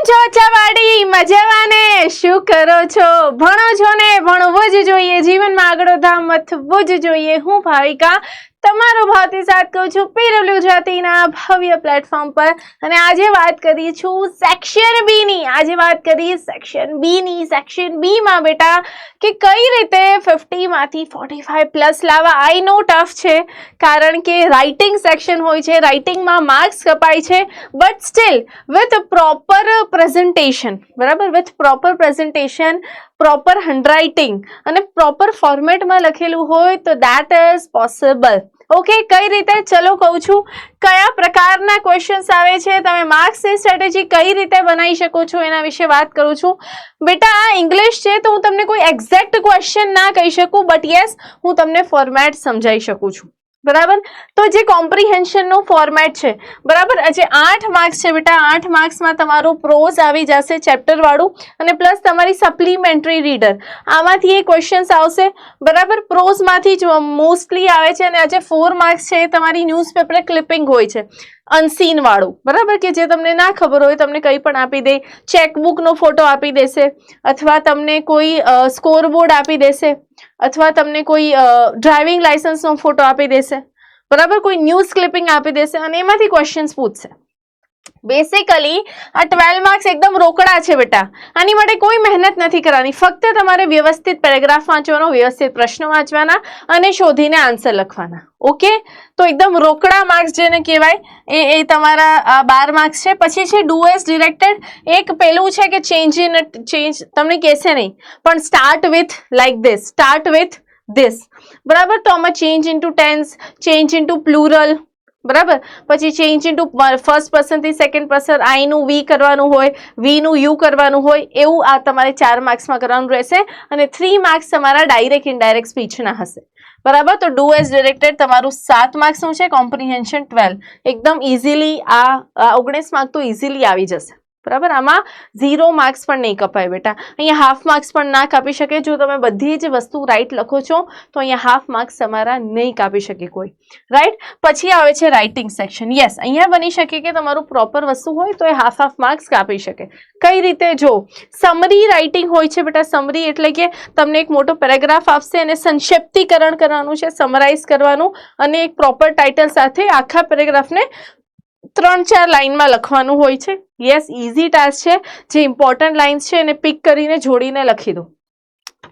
છો ચવાડી મજામાં ને? શું કરો છો? ભણો છો ને? ભણવું જ જોઈએ, જીવનમાં આગળ વધવું જ જોઈએ. હું ભાવિકા તમારો ભાવથી સાથ કહું છું પીડબ્લ્યુ જાતિના ભવ્ય પ્લેટફોર્મ પર, અને આજે વાત કરી છું સેક્શન બી ની. આજે વાત કરી સેક્શન બી ની. સેક્શન બી માં બેટા કે કઈ રીતે 50 માંથી 45 પ્લસ લાવવા. આઈ નો ટફ છે, કારણ કે રાઇટિંગ સેક્શન હોય છે, રાઇટિંગમાં માર્ક્સ કપાય છે, but still with proper presentation, બરાબર, with proper presentation, proper handwriting અને પ્રોપર ફોર્મેટમાં લખેલું હોય તો દેટ ઇઝ પોસિબલ. ઓકે, કઈ રીતે? ચલો કહું છું કયા પ્રકારના ક્વેશ્ચન્સ આવે છે, તમે માર્ક્સની સ્ટ્રેટેજી કઈ રીતે બનાવી શકો છો એના વિશે વાત કરું છું. બેટા આ ઇંગ્લિશ છે તો હું તમને કોઈ એક્ઝેક્ટ ક્વેશ્ચન ના કહી શકું, બટ યસ હું તમને ફોર્મેટ સમજાવી શકું છું, બરાબર. તો જે કોમ્પ્રિહેન્શન નો ફોર્મેટ છે, બરાબર, જે 8 માર્ક્સ છે બેટા, 8 માર્ક્સમાં તમારું પ્રોઝ આવી જશે ચેપ્ટર વાળું, અને પ્લસ તમારી સપ્લિમેન્ટરી રીડર. આમાંથી એ ક્વેશ્ચન્સ આવશે, બરાબર. પ્રોઝમાંથી જ મોસ્ટલી આવે છે, અને આજે 4 માર્ક્સ છે એ તમારી ન્યૂઝપેપર ક્લિપિંગ હોય છે, અનસીન વાળું, બરાબર, કે જે તમને ના ખબર હોય તમને કંઈ પણ આપી દે, ચેકબુકનો ફોટો આપી દેશે, અથવા તમને કોઈ સ્કોરબોર્ડ આપી દેશે, અથવા તમને કોઈ ડ્રાઇવિંગ લાયસન્સનો ફોટો આપી દેશે, બરાબર, કોઈ ન્યૂઝ ક્લિપિંગ આપી દેશે, અને એમાંથી ક્વેશ્ચન્સ પૂછશે. બેસિકલી આ 12 માર્ક્સ એકદમ રોકડા છે બેટા. આની માટે કોઈ મહેનત નથી કરવાની, ફક્ત તમારે વ્યવસ્થિત પેરેગ્રાફ વાંચવાનો, વ્યવસ્થિત પ્રશ્નો વાંચવાના અને શોધીને આન્સર લખવાના. ઓકે, તો એકદમ રોકડા માર્ક્સ જેને કહેવાય એ તમારા 12 માર્ક્સ છે. પછી છે ડુ એઝ ડિરેક્ટેડ. એક પેલું છે કે ચેન્જ તમને કહેશે નહીં, પણ start with like this, start with this, બરાબર. તો આમાં change into tense, change into plural, બરાબર. પછી ચેન્જ ઇન્ટુ ફર્સ્ટ પર્સન થી સેકન્ડ પર્સન, આઈ નું વી કરવાનું હોય, વી નું યુ કરવાનું હોય, એવું આ તમારે 4 માર્ક્સમાં કરવાનું રહેશે. અને 3 માર્ક્સ તમારા ડાયરેક્ટ ઇનડાયરેક્ટ સ્પીચના હશે, બરાબર. તો ડુ એઝ ડિરેક્ટેડ તમારું 7 માર્ક્સનું છે, કોમ્પ્રિહેન્શન 12. એકદમ ઇઝીલી આ 19 માર્ક તો ઇઝીલી આવી જશે, બરાબર. આમાં 0 માર્ક્સ પણ નહીં કપાય બેટા. અહીંયા હાફ માર્ક્સ પણ ના કાપી શકે. જો તમે બધી જ વસ્તુ રાઈટ લખો છો તો અહીંયા હાફ માર્ક્સ તમારા નહીં કાપી શકે કોઈ, રાઈટ. પછી આવે છે રાઇટિંગ સેક્શન. યસ, અહીંયા બની શકે કે તમારું પ્રોપર વસ્તુ હોય તો એ હાફ માર્ક્સ કાપી શકે. કઈ રીતે? જો સમરી રાઇટિંગ હોય છે બેટા. સમરી એટલે કે તમને એક મોટો પેરેગ્રાફ આપશે અને સંક્ષિપ્તીકરણ કરવાનું છે, સમરાઇઝ કરવાનું, અને એક પ્રોપર ટાઇટલ સાથે આખા પેરેગ્રાફને 3-4 લાઇનમાં લખવાનું હોય છે. યસ, ઇઝી ટાસ્ક છે. જે ઇમ્પોર્ટન્ટ લાઇન્સ છે એને પિક કરીને જોડીને લખી દો,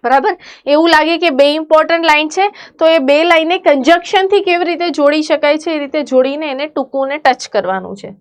બરાબર. એવું લાગે કે 2 ઇમ્પોર્ટન્ટ લાઇન છે તો એ 2 લાઇનને કંજક્શનથી કેવી રીતે જોડી શકાય છે એ રીતે જોડીને એને ટૂંકુંને ટચ કરવાનું છે,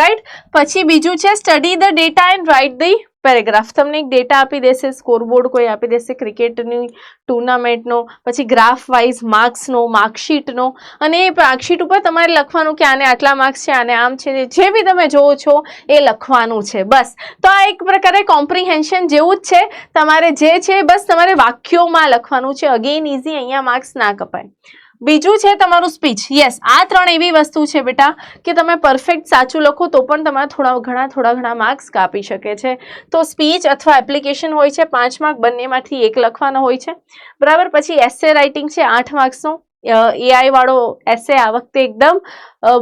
રાઈટ. પછી બીજું છે study the data and write the paragraph. તમને એક ડેટા આપી દેશે, સ્કોરબોર્ડ કોઈ આપી દેશે ક્રિકેટની ટુર્નામેન્ટનો, પછી ગ્રાફ વાઇઝ માર્ક્સનો, માર્કશીટનો, અને એ માર્કશીટ ઉપર તમારે લખવાનું કે આને આટલા માર્ક્સ છે, આને આમ છે, જે બી તમે જોવો છો એ લખવાનું છે, બસ. તો આ એક પ્રકારે કોમ્પ્રિહેન્શન જેવું જ છે. તમારે જે છે બસ તમારે વાક્યોમાં લખવાનું છે. અગેન ઇઝી, અહીંયા માર્ક્સ ના કપાય. બીજું છે તમારું સ્પીચ. યસ, આ 3 એવી વસ્તુ છે બેટા કે તમે પરફેક્ટ સાચું લખો તો પણ તમારા થોડા ઘણા માર્ક્સ કાપી શકે છે. તો સ્પીચ અથવા એપ્લિકેશન હોય છે 5 માર્ક, બંનેમાંથી એક લખવાનો હોય છે, બરાબર. પછી એસે રાઇટિંગ છે 8 માર્ક્સનો. એઆઈ વાળો એસે આ વખતે એકદમ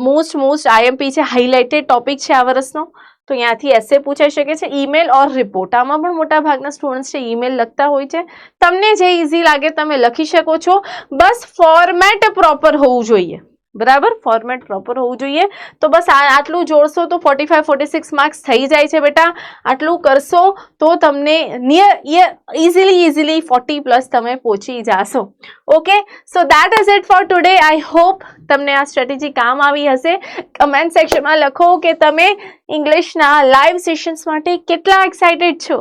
મોસ્ટ આઈએમપી છે, હાઇલાઇટેડ ટોપિક છે આ વર્ષનો, તો અહીંયાથી એસે પૂછાઈ શકે છે. ઈમેલ ઓર રિપોર્ટ, આમાં પણ મોટા ભાગના સ્ટુડન્ટ્સ છે ઈમેલ લખતા હોય છે. તમને જે ઇઝી લાગે તમે લખી શકો છો, બસ ફોર્મેટ પ્રોપર હોવું જોઈએ, બરાબર. ફોર્મેટ પ્રોપર હોવું જોઈએ. તો બસ આટલું જોડશો તો 45-46 માર્ક્સ થઈ જાય છે બેટા. આટલું કરશો તો તમને ઇઝીલી 40 પ્લસ તમે પહોંચી જાશો. Okay, so that is it for today. I hope તમને આ સ્ટ્રેટેજી કામ આવી હશે. કમેન્ટ સેક્શનમાં લખો કે તમે ઇંગ્લિશના લાઈવ સેશન્સ માટે કેટલા એક્સાઇટેડ છો.